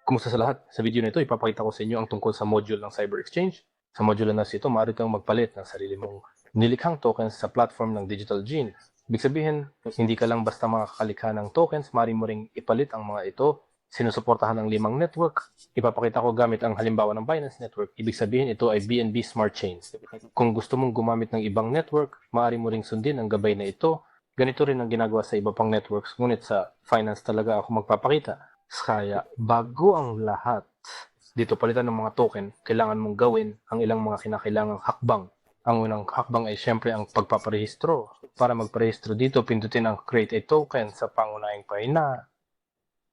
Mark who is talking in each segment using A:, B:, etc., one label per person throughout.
A: Kumusta sa lahat? Sa video na ito, ipapakita ko sa inyo ang tungkol sa module ng Cyber Exchange. Sa module na ito, maaari kang magpalit ng sarili mong nilikhang tokens sa platform ng Digital Gene. Ibig sabihin, hindi ka lang basta makakalikha ng tokens, maaari mo ring ipalit ang mga ito. Sinusuportahan ng 5 network. Ipapakita ko gamit ang halimbawa ng Binance Network. Ibig sabihin, ito ay BNB Smart Chain. Kung gusto mong gumamit ng ibang network, maaari mo ring sundin ang gabay na ito. Ganito rin ang ginagawa sa iba pang networks, ngunit sa finance talaga ako magpapakita. Kaya bago ang lahat, dito palitan ng mga token, kailangan mong gawin ang ilang mga kinakailangang hakbang. Ang unang hakbang ay syempre ang pagpaparehistro. Para magparehistro dito, pindutin ang create a token sa pangunahing pahina.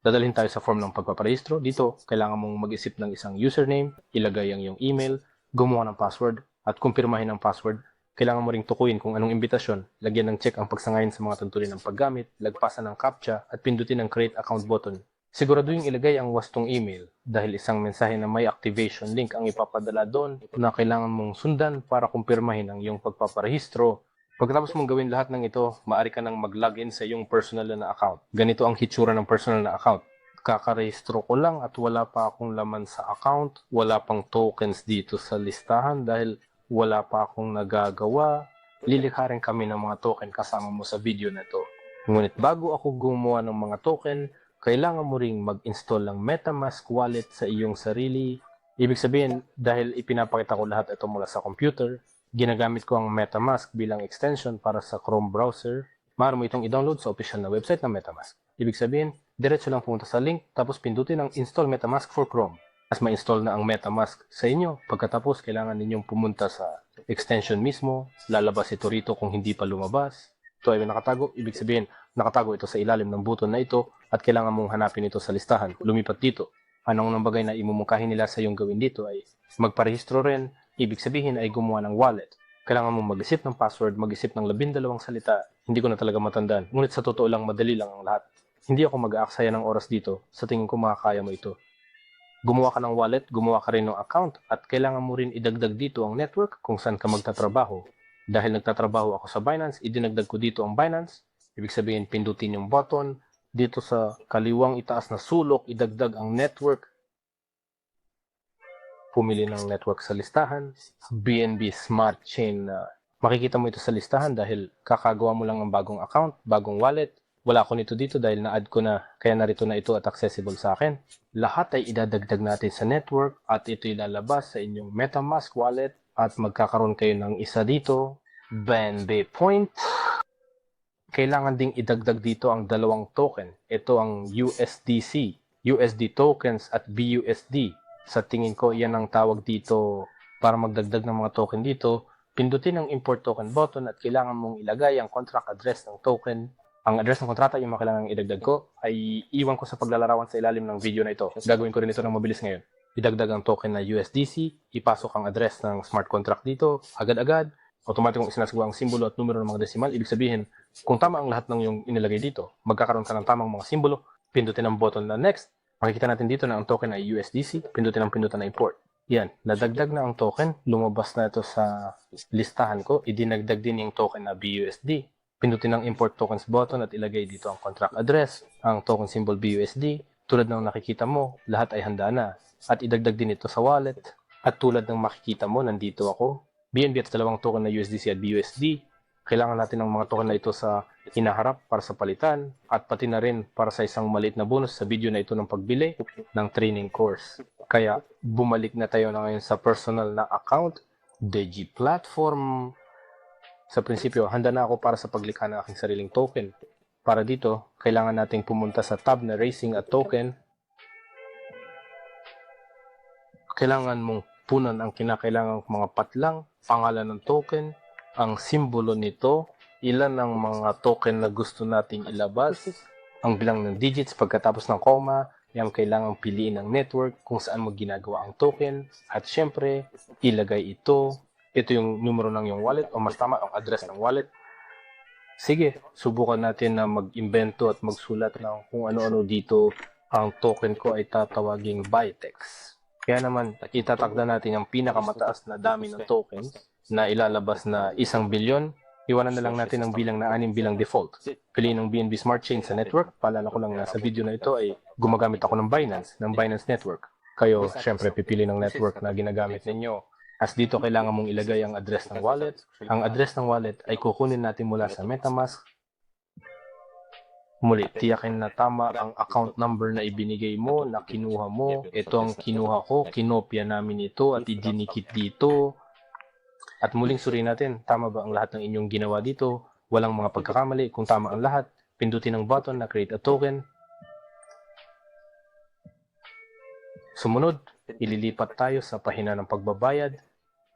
A: Dadalhin tayo sa form ng pagpaparehistro. Dito, kailangan mong mag-isip ng isang username, ilagay ang iyong email, gumawa ng password, at kumpirmahin ang password. Kailangan mo ring tukuyin kung anong imbitasyon, lagyan ng check ang pagsangayon sa mga tuntunin ng paggamit, lagpasan ng CAPTCHA, at pindutin ang create account button. Siguraduhin ilagay ang wastong email dahil isang mensahe na may activation link ang ipapadala doon na kailangan mong sundan para kumpirmahin ang iyong pagpaparehistro. Pagkatapos mong gawin lahat ng ito, maaari ka nang mag-login sa iyong personal na account. Ganito ang hitsura ng personal na account. Kakarehistro ko lang at wala pa akong laman sa account, wala pang tokens dito sa listahan dahil wala pa akong nagagawa. Lilikha rin kami ng mga token kasama mo sa video na ito. Ngunit bago ako gumawa ng mga token, kailangan mo ring mag-install ng MetaMask wallet sa iyong sarili. Ibig sabihin, dahil ipinapakita ko lahat ito mula sa computer, ginagamit ko ang MetaMask bilang extension para sa Chrome browser. Maaari mo itong i-download sa official na website ng MetaMask. Ibig sabihin, diretso lang pumunta sa link, tapos pindutin ang Install MetaMask for Chrome. As ma-install na ang MetaMask sa inyo, pagkatapos kailangan ninyong pumunta sa extension mismo, lalabas ito rito kung hindi pa lumabas. Ito ay nakatago, ibig sabihin, nakatago ito sa ilalim ng button na ito at kailangan mong hanapin ito sa listahan. Lumipat dito. Anong nang bagay na imumungkahi nila sa iyong gawin dito ay magparehistro rin, ibig sabihin ay gumawa ng wallet. Kailangan mong mag-isip ng password, mag-isip ng 12 salita. Hindi ko na talaga matandaan, ngunit sa totoo lang madali lang ang lahat. Hindi ako mag-aaksaya ng oras dito, sa tingin ko makakaya mo ito. Gumawa ka ng wallet, gumawa ka rin ng account at kailangan mo rin idagdag dito ang network kung saan ka magtatrabaho. Dahil nagtatrabaho ako sa Binance, idinagdag ko dito ang Binance. Ibig sabihin, pindutin yung button. Dito sa kaliwang itaas na sulok, idagdag ang network. Pumili ng network sa listahan. BNB Smart Chain. Makikita mo ito sa listahan dahil kakagawa mo lang ng bagong account, bagong wallet. Wala ko nito dito dahil na-add ko na, kaya narito na ito at accessible sa akin. Lahat ay idadagdag natin sa network at ito ilalabas sa inyong MetaMask wallet. At magkakaroon kayo ng isa dito, BNB Point. Kailangan ding idagdag dito ang dalawang token. Ito ang USDC, USD tokens at BUSD. Sa tingin ko, yan ang tawag dito para magdagdag ng mga token dito. Pindutin ang import token button at kailangan mong ilagay ang contract address ng token. Ang address ng kontrata, yung mga kailangan idagdag ko, ay iwan ko sa paglalarawan sa ilalim ng video na ito. Gagawin ko rin ito ng mabilis ngayon. Idagdag ang token na USDC, ipasok ang address ng smart contract dito, agad-agad, automatic kong isinasagawa ang simbolo at numero ng mga decimal. Ibig sabihin, kung tama ang lahat ng yung inilagay dito, magkakaroon ka ng tamang mga simbolo, pindutin ang button na next, makikita natin dito na ang token ay USDC, pindutin na import. Yan, nadagdag na ang token, lumabas na ito sa listahan ko, idinagdag din yung token na BUSD, pindutin ang import tokens button at ilagay dito ang contract address, ang token symbol BUSD, tulad ng nakikita mo, lahat ay handa na. At idagdag din ito sa wallet. At tulad ng makikita mo, nandito ako. BNB at dalawang token na USDC at BUSD. Kailangan natin ng mga token na ito sa hinaharap para sa palitan. At pati na rin para sa isang maliit na bonus sa video na ito ng pagbili ng training course. Kaya bumalik na tayo na ngayon sa personal na account. Deji Platform. Sa prinsipyo, handa na ako para sa paglikha ng aking sariling token. Para dito, kailangan nating pumunta sa tab na Raising a Token. Kailangan mong punan ang kinakailangang mga patlang, pangalan ng token, ang simbolo nito, ilan ang mga token na gusto nating ilabas, ang bilang ng digits pagkatapos ng comma, yung kailangang piliin ng network kung saan mo ginagawa ang token, at syempre, ilagay ito. Ito yung numero ng yung wallet o mas tama ang address ng wallet. Sige, subukan natin na mag-imbento at magsulat ng kung ano-ano dito. Ang token ko ay tatawaging Bytex. Kaya naman, itatagda natin ang pinakamataas na dami ng tokens na ilalabas na 1 bilyon. Iwanan na lang natin ang bilang na 6 bilang default. Piliin ang BNB Smart Chain sa network. Paalala ko lang na sa video na ito ay gumagamit ako ng Binance Network. Kayo, syempre, pipili ng network na ginagamit ninyo. As dito, kailangan mong ilagay ang address ng wallet. Ang address ng wallet ay kukunin natin mula sa MetaMask. Muli, tiyakin na tama ang account number na ibinigay mo, na kinuha mo. Ito ang kinuha ko, kinopya namin ito at idinikit dito. At muling suriin natin, tama ba ang lahat ng inyong ginawa dito? Walang mga pagkakamali. Kung tama ang lahat, pindutin ang button na create a token. Sumunod, ililipat tayo sa pahina ng pagbabayad.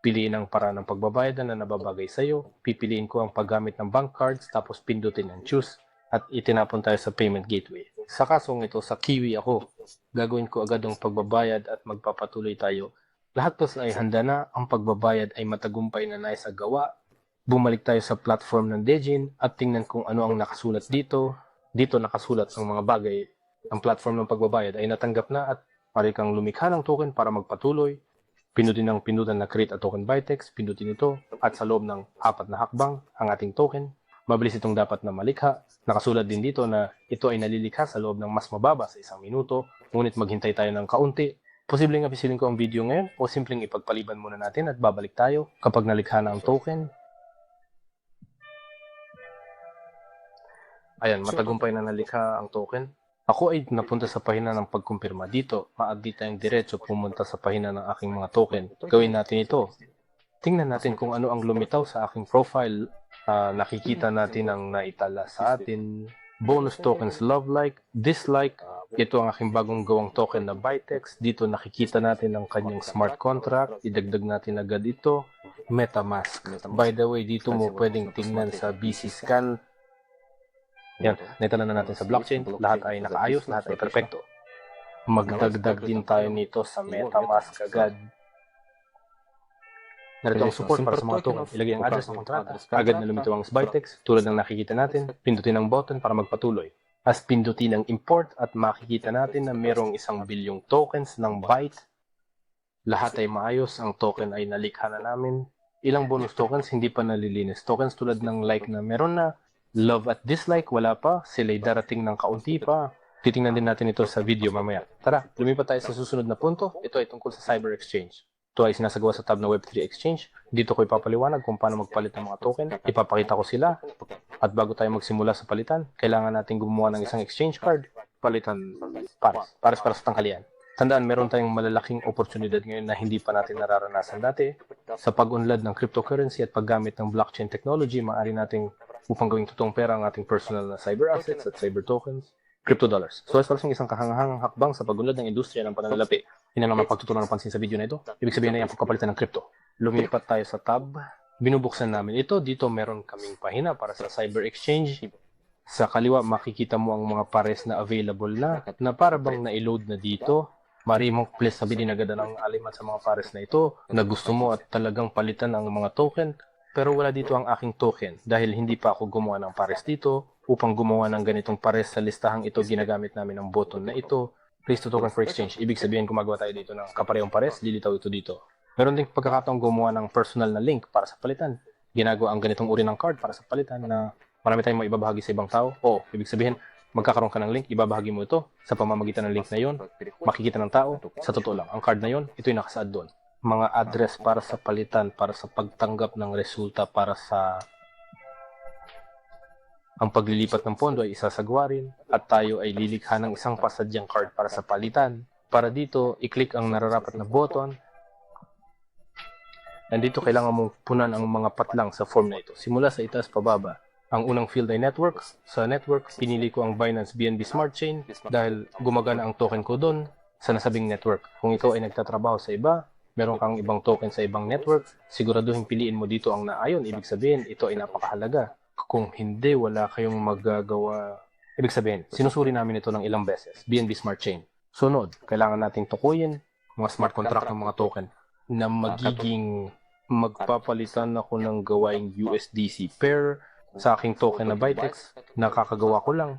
A: Piliin ang paraan ng pagbabayad na nababagay sa iyo. Pipiliin ko ang paggamit ng bank cards, tapos pindutin ang choose. At itinapon tayo sa payment gateway. Sa kasong ito, sa Kiwi ako, gagawin ko agad ang pagbabayad at magpapatuloy tayo. Lahat po ay handa na, ang pagbabayad ay matagumpay na naisagawa. Bumalik tayo sa platform ng Dejin at tingnan kung ano ang nakasulat dito. Dito nakasulat ang mga bagay. Ang platform ng pagbabayad ay natanggap na at pari kang lumikha ng token para magpatuloy. Pindutin ang pindutan na create a token by text, pindutin ito at sa loob ng 4 na hakbang ang ating token. Mabilis itong dapat na malikha. Nakasulat din dito na ito ay nalilikha sa loob ng mas mababa sa 1 minuto, ngunit maghintay tayo ng kaunti. Posibleng apisilin ko ang video ngayon o simpleng ipagpaliban muna natin at babalik tayo kapag nalikha na ang token. Ayan, matagumpay na nalikha ang token. Ako ay napunta sa pahina ng pagkumpirma dito. Maagdi tayong diretso pumunta sa pahina ng aking mga token. Gawin natin ito. Tingnan natin kung ano ang lumitaw sa aking profile. Nakikita natin ang naitala sa atin. Bonus tokens, love like, dislike. Ito ang aking bagong gawang token na Bytex. Dito nakikita natin ang kanyang smart contract. Idagdag natin agad ito. MetaMask. By the way, dito mo pwedeng tingnan sa BC Scan. Yan, naitala na natin sa blockchain. Lahat ay nakaayos, lahat ay perfecto. Magdagdag din tayo nito sa MetaMask agad. Narito ang support para sa mga token. Ilagay ang address ng kontrata. Agad na lumitaw ang Bytex. Tulad ng nakikita natin, pindutin ang button para magpatuloy. As pindutin ang import at makikita natin na mayroong 1 bilyong tokens ng Byte. Lahat ay maayos. Ang token ay nalikha na namin. Ilang bonus tokens hindi pa nalilinis. Tokens tulad ng like na meron na. Love at dislike, wala pa. Sila'y darating ng kaunti pa. Titingnan din natin ito sa video mamaya. Tara, lumipat tayo sa susunod na punto. Ito ay tungkol sa Cyber Exchange. Ito ay sinasagawa sa tab na Web3 Exchange. Dito ko ipapaliwanag kung paano magpalit ng mga token. Ipapakita ko sila. At bago tayo magsimula sa palitan, kailangan natin gumawa ng isang exchange card. Palitan pares para sa tanghalian. Tandaan, meron tayong malalaking oportunidad ngayon na hindi pa natin nararanasan dati. Sa pag-unlad ng cryptocurrency at paggamit ng blockchain technology, maaari nating upang gawing totoong pera ang ating personal na cyber assets at cyber tokens, crypto dollars. So, as far as isang kahangahangang hakbang sa pag-unlad ng industriya ng pananalapi, yun ang naman pagtutunan ng pansin sa video na ito. Ibig sabihin na yung pagkapalitan ng crypto. Lumipat tayo sa tab. Binubuksan namin ito. Dito meron kaming pahina para sa cyber exchange. Sa kaliwa, makikita mo ang mga pares na available na para bang na-load na dito. Mari mong please sabihin agad ng alimat sa mga pares na ito na gusto mo at talagang palitan ang mga token. Pero wala dito ang aking token dahil hindi pa ako gumawa ng pares dito. Upang gumawa ng ganitong pares sa listahang ito, ginagamit namin ang button na ito. Place to token for exchange. Ibig sabihin, gumagawa tayo dito ng kaparehong pares, lilitaw ito dito. Meron din pagkakataong gumawa ng personal na link para sa palitan. Ginagawa ang ganitong uri ng card para sa palitan na marami tayong maibabahagi sa ibang tao. O, ibig sabihin, magkakaroon ka ng link, ibabahagi mo ito sa pamamagitan ng link na yon. Makikita ng tao, sa totoo lang, ang card na yon, ito yung nakasaad doon. Mga address para sa palitan, para sa pagtanggap ng resulta, para sa ang paglilipat ng pondo ay isasagwa rin at tayo ay lilikha ng isang pasadyang card para sa palitan. Para dito, i-click ang nararapat na button. Nandito kailangan mong punan ang mga patlang sa form na ito. Simula sa itaas pababa. Ang unang field ay network. Sa network, pinili ko ang Binance BNB Smart Chain dahil gumagana ang token ko doon sa nasabing network. Kung ikaw ay nagtatrabaho sa iba, meron kang ibang token sa ibang network, siguraduhin piliin mo dito ang naayon. Ibig sabihin, ito ay napakahalaga. Kung hindi, wala kayong magagawa. Ibig sabihin, sinusuri namin ito ng ilang beses. BNB Smart Chain. Sunod, kailangan nating tukuyin mga smart contract ng mga token na magiging magpapalitan ako ng gawaing USDC pair sa aking token na Bytex. Nakakagawa ko lang.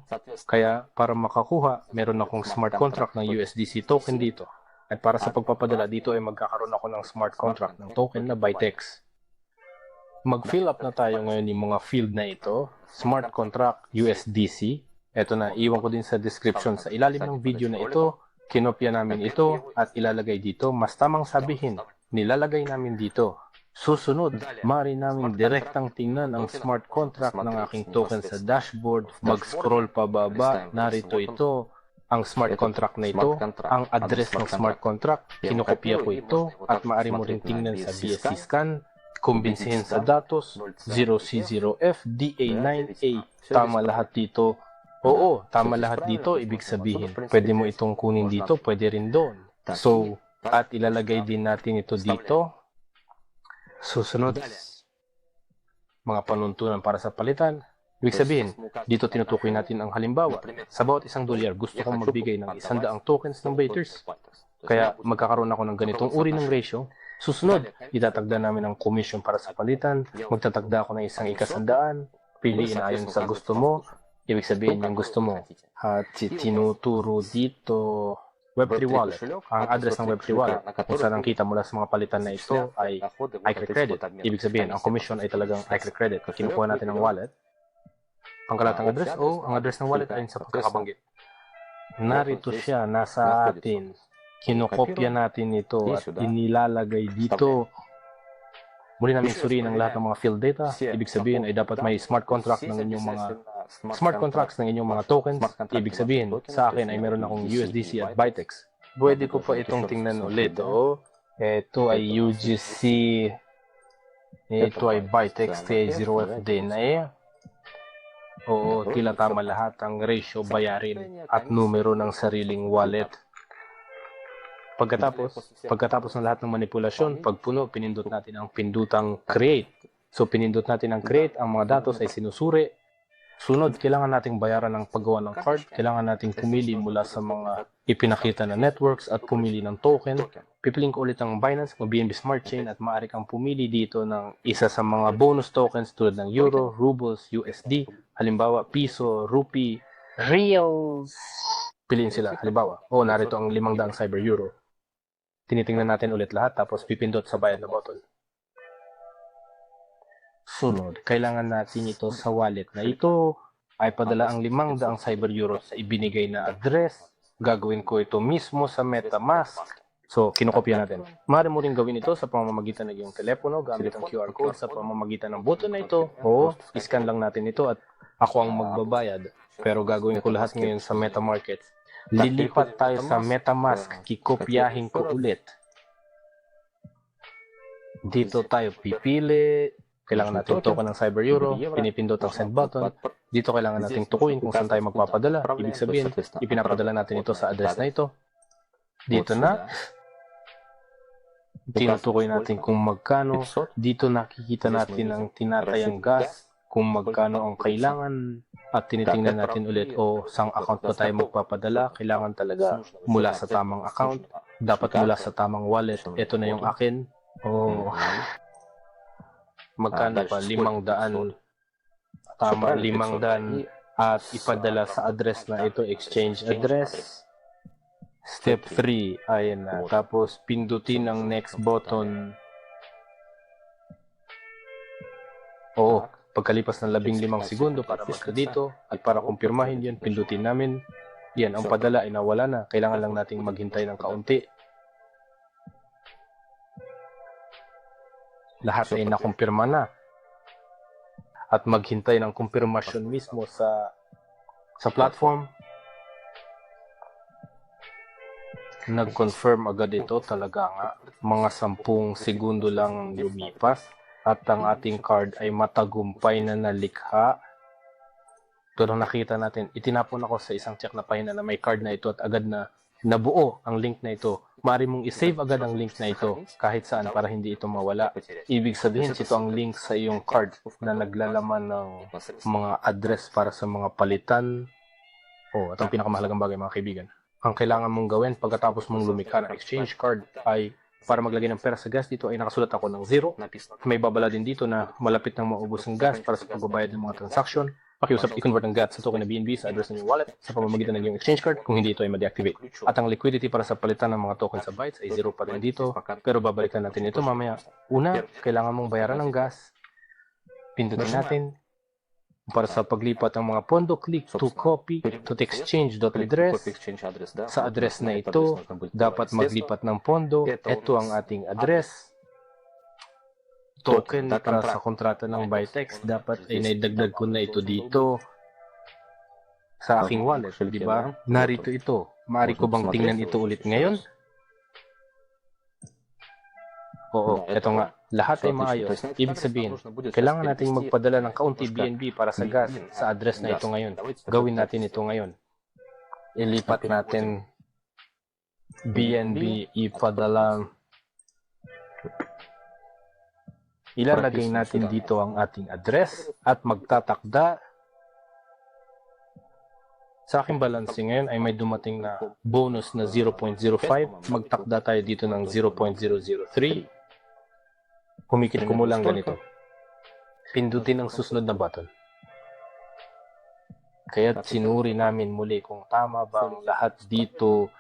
A: Kaya para makakuha, meron akong smart contract ng USDC token dito. At para sa pagpapadala dito ay magkakaroon ako ng smart contract ng token na Bytex. Mag-fill up na tayo ngayon yung mga field na ito. Smart Contract USDC. Ito na, iwan ko din sa description sa ilalim ng video na ito. Kinopya namin ito at ilalagay dito. Mas tamang sabihin, nilalagay namin dito. Susunod, maaari namin direktang tingnan ang smart contract ng aking token sa dashboard. Mag-scroll pababa, narito ito. Ang smart contract na ito, ang address ng smart contract, kinokopya ko ito at maaari mo rin tingnan sa BSC scan, kumbinsihin sa datos, 0C0F, DA9A, tama lahat dito. Oo, tama lahat dito, ibig sabihin, pwede mo itong kunin dito, pwede rin doon. So, at ilalagay din natin ito dito. Susunod, mga panuntunan para sa palitan. Ibig sabihin, dito tinutukoy natin ang halimbawa. Sa bawat $1, gusto kong magbigay ng 100 tokens ng Baiters. Kaya magkakaroon ako ng ganitong uri ng ratio. Susunod, itatagda namin ang commission para sa palitan. Magtatagda ako ng isang ikasandaan. Piliin ayon sa gusto mo. Ibig sabihin yung gusto mo. At tinuturo dito Web3 wallet. Ang address ng Web3 wallet, kung saan ang kita mula sa mga palitan na ito ay iCredit. Ibig sabihin, ang commission ay talagang iCredit. Kinukuha natin ang wallet. Pangkalatang address o ang address ng wallet ay sa pagkakabanggit. Narito siya, nasa atin. Kinokopya natin ito at inilalagay dito. Muli namin suriin ang lahat ng mga field data. Ibig sabihin ay dapat may smart contract ng inyong mga smart contracts ng inyong mga tokens. Ibig sabihin, sa akin ay meron akong USDC at Bytex. Pwede ko pa itong tingnan ulit. Ito ay UGC. Ito ay Bytex TA0FD. Oo, tila tama lahat ang ratio, bayarin at numero ng sariling wallet. Pagkatapos ng lahat ng manipulasyon, pag puno, pinindot natin ang pindutang create. So, pinindot natin ang create, ang mga datos ay sinusuri. Sunod, kailangan nating bayaran ng paggawa ng card. Kailangan nating pumili mula sa mga ipinakita na networks at pumili ng token. Pipiliin ko ulit ang Binance o BNB Smart Chain at maaari kang pumili dito ng isa sa mga bonus tokens tulad ng Euro, Rubles, USD, halimbawa Piso, Rupee, Reals. Piliin sila, halimbawa. Narito ang 500 Cyber Euro. Tinitingnan natin ulit lahat tapos pipindot sa bayad na button. Sunod, kailangan natin ito sa wallet na ito ay padala ang 500 Cyber Euro sa ibinigay na address. Gagawin ko ito mismo sa MetaMask. So, kinokopya natin. Maaari mo rin gawin ito sa pamamagitan ng iyong telepono gamit ang QR code sa pamamagitan ng button na ito o iscan lang natin ito at ako ang magbabayad. Pero gagawin ko lahat ngayon sa MetaMarket. Lilipat tayo sa MetaMask. Kikopyahin ko ulit. Dito tayo pipili. Kailangan natin token ng Cyber Euro. Pinipindot ang send button. Dito kailangan natin tukuyin kung saan tayo magpapadala. Ibig sabihin, ipinapadala natin ito sa address na ito. Dito na. Tinutukoy natin kung magkano. Dito nakikita natin ang tinatayang gas, kung magkano ang kailangan, at tinitingnan natin ulit sang account pa tayo magpapadala. Kailangan talaga mula sa tamang account, dapat mula sa tamang wallet. Ito na yung akin. Magkano pa? 500. Tama, 500 at ipadala sa address na ito, exchange address. Step 3, ayan na. Tapos, pindutin ang next button. Pagkalipas ng 15 segundo para magka-dito at para kumpirmahin yun, pindutin namin. Yan, ang padala ay nawala na. Kailangan lang nating maghintay ng kaunti. Lahat ay nakumpirma na. At maghintay ng kumpirmasyon mismo sa platform. Nag-confirm agad ito, talaga nga. Mga 10 segundo lang lumipas at ang ating card ay matagumpay na nalikha. Pero nakita natin, itinapon ako sa isang check na pahina na may card na ito at agad na nabuo ang link na ito. Maaari mong isave agad ang link na ito kahit saan para hindi ito mawala. Ibig sabihin, ito ang link sa iyong card na naglalaman ng mga address para sa mga palitan. At ang pinakamahalagang bagay, mga kaibigan. Ang kailangan mong gawin pagkatapos mong lumikha ng exchange card ay para maglagay ng pera sa gas. Dito ay nakasulat ako ng 0. May babala din dito na malapit nang maubos ang gas para sa pagbabayad ng mga transaction. Pakiusap i-convert ang GAT sa token na BNB sa address ng iyong wallet sa pamamagitan ng iyong exchange card kung hindi ito ay ma-deactivate. At ang liquidity para sa palitan ng mga token sa bytes ay 0 pa rin dito, pero babalikan natin ito mamaya. Una, kailangan mong bayaran ng gas. Pindutin natin. Para sa paglipat ng mga pondo, click to copy to exchange.address. Sa address na ito, dapat maglipat ng pondo. Ito ang ating address. Token para sa kontrata ng Bytex, dapat ay naidagdag ko na ito dito sa aking wallet, di ba? Narito ito. Maaari ko bang tingnan ito ulit ngayon? Oo, eto nga. Lahat ay maayos. Ibig sabihin, kailangan nating magpadala ng kaunti BNB para sa gas sa address na ito ngayon. Gawin natin ito ngayon. Ilipat natin BNB, ipadala. Ilalagay natin dito ang ating address at magtatakda. Sa aking balance ngayon ay may dumating na bonus na 0.05. Magtakda tayo dito ng 0.003. Humikit ko mo lang ganito. Pindutin ang susunod na button. Kaya sinuri namin muli kung tama ba ang lahat dito.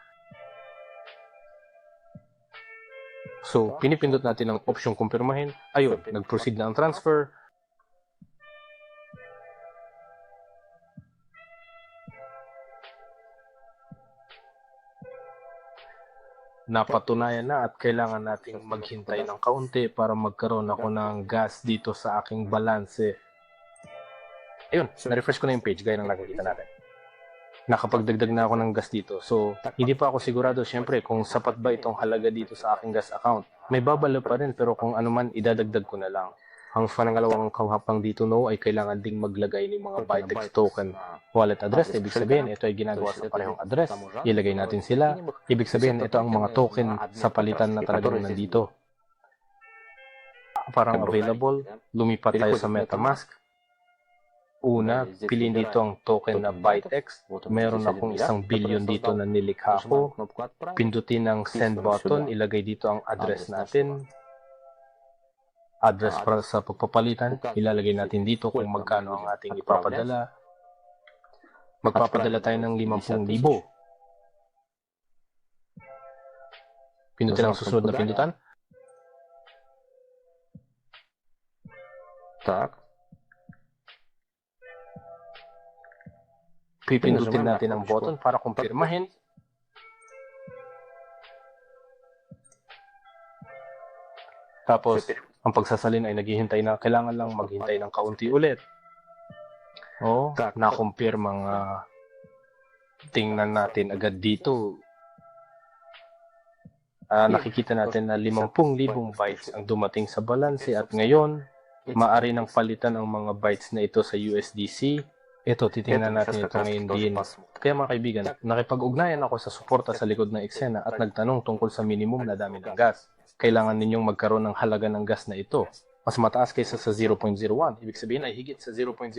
A: So, pinipindot natin ang option kumpirmahin. Ayun, nag-proceed na ang transfer. Napatunayan na at kailangan nating maghintay ng kaunti para magkaroon ako ng gas dito sa aking balanse. Ayun, na-refresh ko na yung page gaya ng nakikita natin. Nakapagdagdag na ako ng gas dito. So, hindi pa ako sigurado syempre kung sapat ba itong halaga dito sa aking gas account. May babala pa rin pero kung ano man idadagdag ko na lang. Ang pangalawang kahapang dito ay kailangan ding maglagay ng mga Bytex token wallet address. Ibig sabihin, ito ay ginagawa sa parehong address. Ilagay natin sila. Ibig sabihin, ito ang mga token sa palitan na talagang nandito. Parang available. Lumipat tayo sa MetaMask. Una, piliin dito ang token na Bytex. Meron akong 1 billion dito na nilikha ko. Pindutin ang send button. Ilagay dito ang address natin. Address para sa pagpapalitan, ilalagay natin dito kung magkano ang ating ipapadala. Magpapadala tayo ng 50,000. Pindutin ang susunod na pindutan. Tak. Pipindutin natin ang button para kumpirmahin. Tapos, ang pagsasalin ay naghihintay na kailangan lang maghintay ng kaunti ulit. Oh, na-confirm ang tingnan natin agad dito. Nakikita natin na 50,000 bytes ang dumating sa balanse at ngayon, maaari nang palitan ang mga bytes na ito sa USDC. Ito, titingnan natin ito ngayon din. Kaya mga kaibigan, nakipag-ugnayan ako sa suporta sa likod ng eksena at nagtanong tungkol sa minimum na dami ng gas. Kailangan ninyong magkaroon ng halaga ng gas na ito. Mas mataas kaysa sa 0.01. Ibig sabihin ay higit sa 0.01.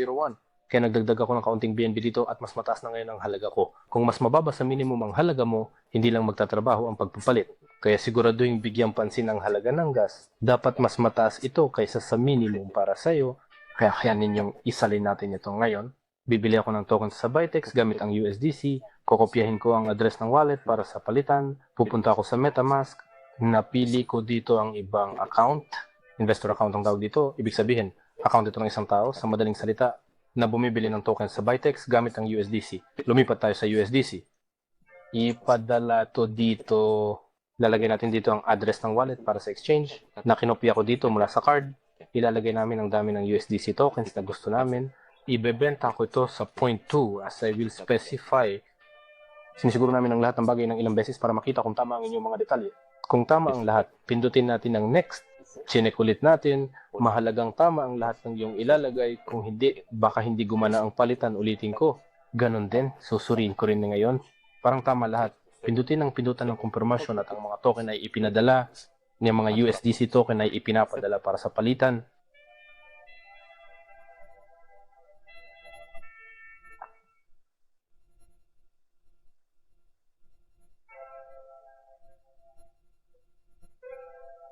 A: Kaya nagdagdag ako ng kaunting BNB dito at mas mataas na ngayon ang halaga ko. Kung mas mababa sa minimum ang halaga mo, hindi lang magtatrabaho ang pagpapalit. Kaya siguraduhin bigyang pansin ang halaga ng gas. Dapat mas mataas ito kaysa sa minimum para sa'yo. Kaya ninyong isalin natin ito ngayon. Bibili ako ng tokens sa Bytex gamit ang USDC. Kokopyahin ko ang address ng wallet para sa palitan. Pupunta ako sa MetaMask. Napili ko dito ang ibang account. Investor account ang tawag dito. Ibig sabihin, account ito ng isang tao. Sa madaling salita, na bumibili ng tokens sa Bytex gamit ang USDC. Lumipat tayo sa USDC. Ipadala to dito. Lalagay natin dito ang address ng wallet para sa exchange. Nakinopya ko dito mula sa card. Ilalagay namin ang dami ng USDC tokens na gusto namin. Ibebenta ko ito sa 0.2 as I will specify. Sinisiguro namin ang lahat ng bagay ng ilang beses para makita kung tama ang inyong mga detalye. Kung tama ang lahat, pindutin natin ang next. Chinek ulit natin. Mahalagang tama ang lahat ng iyong ilalagay. Kung hindi, baka hindi gumana ang palitan, ulitin ko. Ganon din, susuriin ko rin na ngayon. Parang tama lahat. Pindutin ang pindutan ng confirmation at ang mga token ay ipinadala. Ng mga USDC token ay ipinapadala para sa palitan.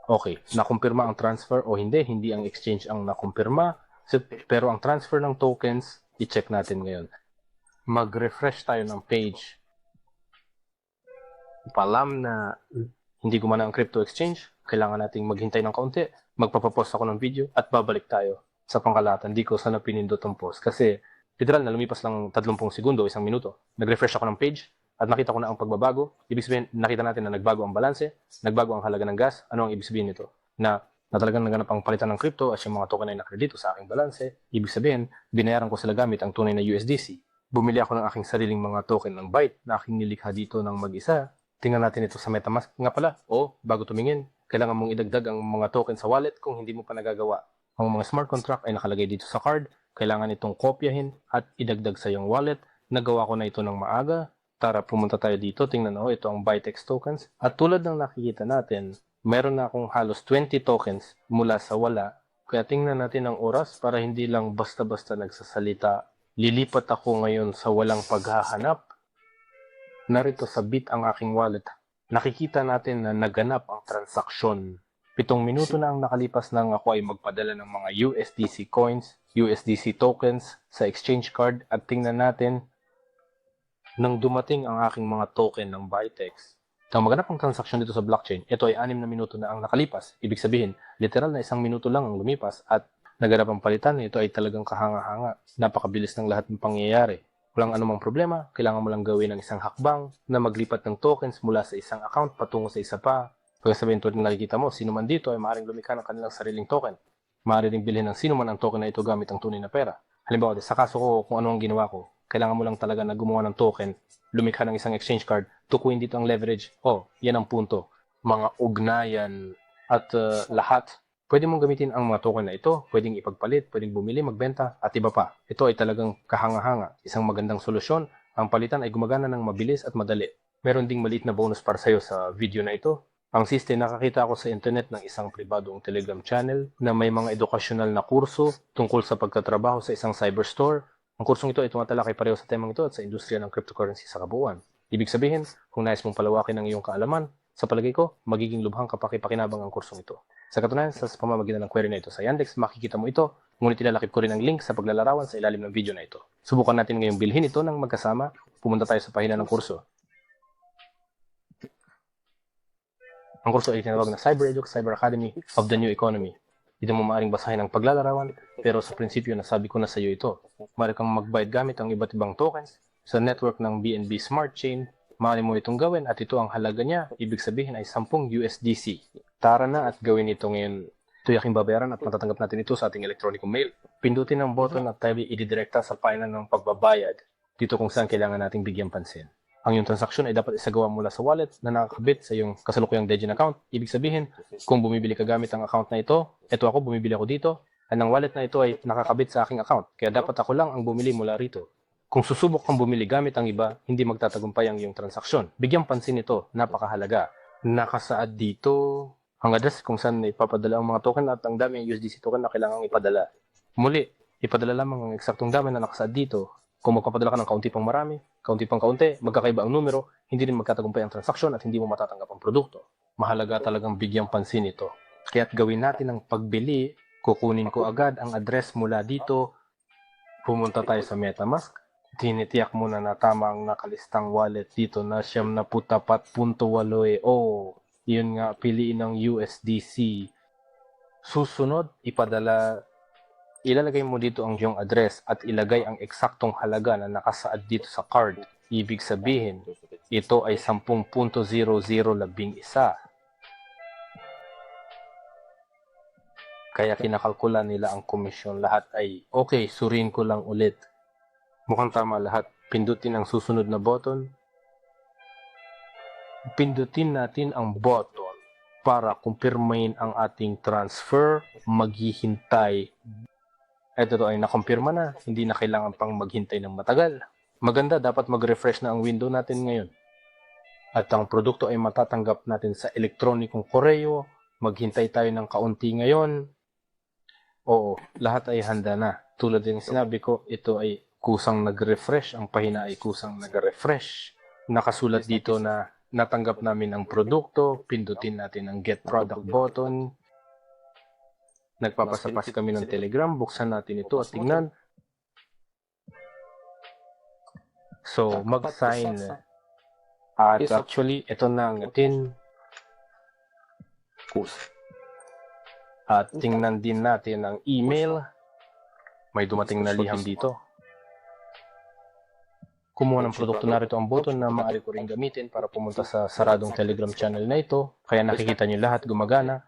A: Okay, nakumpirma ang transfer o hindi, hindi ang exchange ang nakumpirma. Pero ang transfer ng tokens, i-check natin ngayon. Mag-refresh tayo ng page. Paalam na hindi gumana ang crypto exchange, kailangan nating maghintay ng kaunti. Magpapapost ako ng video at babalik tayo. sa pangkalahatan, di ko sana pinindot ang pause kasi literal na lumipas lang 30 segundo, 1 minuto. Nag-refresh ako ng page at nakita ko na ang pagbabago. Ibig sabihin, nakita natin na nagbago ang balanse, nagbago ang halaga ng gas. Ano ang ibig sabihin nito? Na talagang naganap ang palitan ng crypto at yung mga token ay nakredito sa aking balanse. Ibig sabihin, binayaran ko sila gamit ang tunay na USDC. Bumili ako ng aking sariling mga token ng Byte na aking nilikha dito ng mag-isa. Tingnan natin ito sa MetaMask nga pala. O, bago tumingin, kailangan mong idagdag ang mga token sa wallet kung hindi mo pa nagagawa. Ang mga smart contract ay nakalagay dito sa card. Kailangan itong kopyahin at idagdag sa iyong wallet. Nagawa ko na ito ng maaga. Tara, pumunta tayo dito. Tingnan o, ito ang Bytex tokens. At tulad ng nakikita natin, meron na akong halos 20 tokens mula sa wala. Kaya tingnan natin ang oras para hindi lang basta-basta nagsasalita. Lilipat ako ngayon sa walang paghahanap. Narito sa Bit ang aking wallet. Nakikita natin na naganap ang transaksyon. 7 minuto na ang nakalipas nang ako ay magpadala ng mga USDC coins, USDC tokens sa exchange card at tingnan natin nang dumating ang aking mga token ng Bytex. Nang maganap ang transaksyon dito sa blockchain, ito ay 6 na minuto na ang nakalipas. Ibig sabihin, literal na 1 minuto lang ang lumipas at naganap ang palitan. Ito ay talagang kahanga-hanga. Napakabilis ng lahat ng pangyayari. Walang anumang problema, kailangan mo lang gawin ng isang hakbang na maglipat ng tokens mula sa isang account patungo sa isa pa. Pagkasabihin tulad ng nakikita mo, sino man dito ay maaaring lumikha ng kanilang sariling token. Maaari ring bilhin ng sino man ang token na ito gamit ang tunay na pera. Halimbawa, sa kaso ko kung ano ang ginawa ko, kailangan mo lang talaga na gumawa ng token, lumikha ng isang exchange card, tukuin dito ang leverage. Yan ang punto. Mga ugnayan at lahat. Pwede mong gamitin ang mga token na ito, pwedeng ipagpalit, pwedeng bumili, magbenta, at iba pa. Ito ay talagang kahanga-hanga. Isang magandang solusyon. Ang palitan ay gumagana ng mabilis at madali. Meron ding maliit na bonus para sa'yo sa video na ito. Ang system, nakakita ako sa internet ng isang pribadong Telegram channel na may mga edukasyonal na kurso tungkol sa pagtatrabaho sa isang cyberstore. Ang kursong ito ay tumatalakay pareho sa temang ito at sa industriya ng cryptocurrency sa kabuuan. Ibig sabihin, kung nais mong palawakin ang iyong kaalaman, sa palagay ko, magiging lubhang kapakipakinabang ang kursong ito. Sa katunayan, sa pamamagitan ng query na ito sa Yandex, makikita mo ito, ngunit ilalakip ko rin ang link sa paglalarawan sa ilalim ng video na ito. Subukan natin ngayong bilhin ito ng magkasama. Pumunta tayo sa pahina ng kurso. Ang kurso ay tinawag na CyberEduc Cyber Academy of the New Economy. Dito mo maaaring basahin ang paglalarawan, pero sa prinsipyo nasabi ko na sa iyo ito. Maaari kang magbayad gamit ang iba't ibang tokens sa network ng BNB Smart Chain. Maaari mo itong gawin at ito ang halaga niya, ibig sabihin ay 10 USDC. Tara na at gawin ito ngayon. Ito ay aking babayaran at matatanggap natin ito sa ating elektronikong mail. Pindutin ang button at tayo ididirekta sa pahina ng pagbabayad dito kung saan kailangan nating bigyan pansin. Ang iyong transaksyon ay dapat isagawa mula sa wallet na nakakabit sa iyong kasalukuyang Degen account. Ibig sabihin, kung bumibili ka gamit ang account na ito ako, bumibili ako dito, at ang wallet na ito ay nakakabit sa aking account. Kaya dapat ako lang ang bumili mula rito. Kung susubok kang bumili gamit ang iba, hindi magtatagumpay ang iyong transaksyon. Bigyang pansin ito, napakahalaga. Nakasaad dito ang address kung saan ipapadala ang mga token at ang dami ng USDC token na kailangang ipadala. Muli, ipadala lamang ang eksaktong dami na nakasaad dito. Kung magpapadala ka ng kaunti pang marami, kaunti pang kaunti, magkakaiba ang numero, hindi rin magtatagumpay ang transaksyon at hindi mo matatanggap ang produkto. Mahalaga talagang bigyang pansin ito. Kaya't gawin natin ang pagbili, kukunin ko agad ang address mula dito, pumunta tayo sa MetaMask, tinitiyak muna na tama ang nakalistang wallet dito na 74.8. Yun nga, piliin ng USDC. Susunod, ilalagay mo dito ang iyong address at ilagay ang eksaktong halaga na nakasaad dito sa card. Ibig sabihin, ito ay 10.0011. Kaya kinakalkula nila ang komisyon. Lahat ay okay, suriin ko lang ulit. Mukhang tama lahat. Pindutin ang susunod na button. Pindutin natin ang button para kumpirmahin ang ating transfer. Maghihintay. Ito ay nakumpirma na. Hindi na kailangan pang maghintay ng matagal. Maganda, dapat mag-refresh na ang window natin ngayon. At ang produkto ay matatanggap natin sa elektronikong koreo. Maghintay tayo ng kaunti ngayon. Oo, lahat ay handa na. Tulad din sinabi ko, ito ay kusang nag-refresh. Ang pahina ay kusang nag-refresh. Nakasulat dito na natanggap namin ang produkto. Pindutin natin ang Get Product button. Nagpapasapas kami ng Telegram. Buksan natin ito at tingnan. So, mag-sign. At actually, ito na ang atin. At tingnan din natin ang email. May dumating na liham dito. Kumuha ng produkto, narito ang button na maaari ko rin gamitin para pumunta sa saradong Telegram channel na ito. Kaya nakikita nyo lahat gumagana.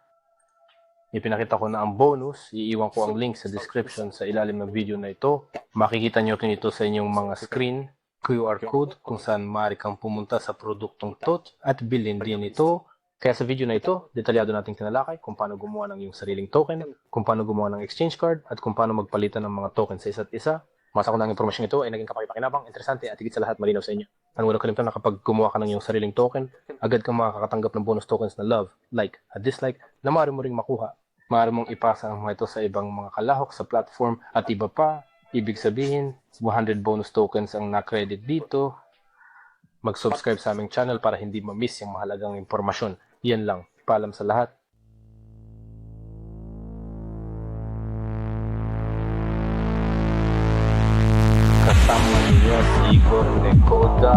A: Ipinakita ko na ang bonus. Iiwan ko ang link sa description sa ilalim ng video na ito. Makikita nyo rin ito sa inyong mga screen. QR code kung saan maaari kang pumunta sa produktong to at bilhin din ito. Kaya sa video na ito, detalyado nating tinalakay kung paano gumawa ng iyong sariling token, kung paano gumawa ng exchange card, at kung paano magpalitan ng mga token sa isa't isa. Masa ko ng impormasyon ito ay naging kapakipakinabang, interesante at higit sa lahat malinaw sa inyo. Ang walang kalimutan na kapag gumawa ka ng iyong sariling token, agad kang makakatanggap ng bonus tokens na love, like, at dislike na maaari mo ring makuha. Maaari mong ipasa ang mga ito sa ibang mga kalahok sa platform at iba pa. Ibig sabihin, 100 bonus tokens ang na-credit dito. Mag-subscribe sa aming channel para hindi ma-miss yung mahalagang impormasyon. Yan lang. Paalam sa lahat. Kasama niya si Igor Necoda.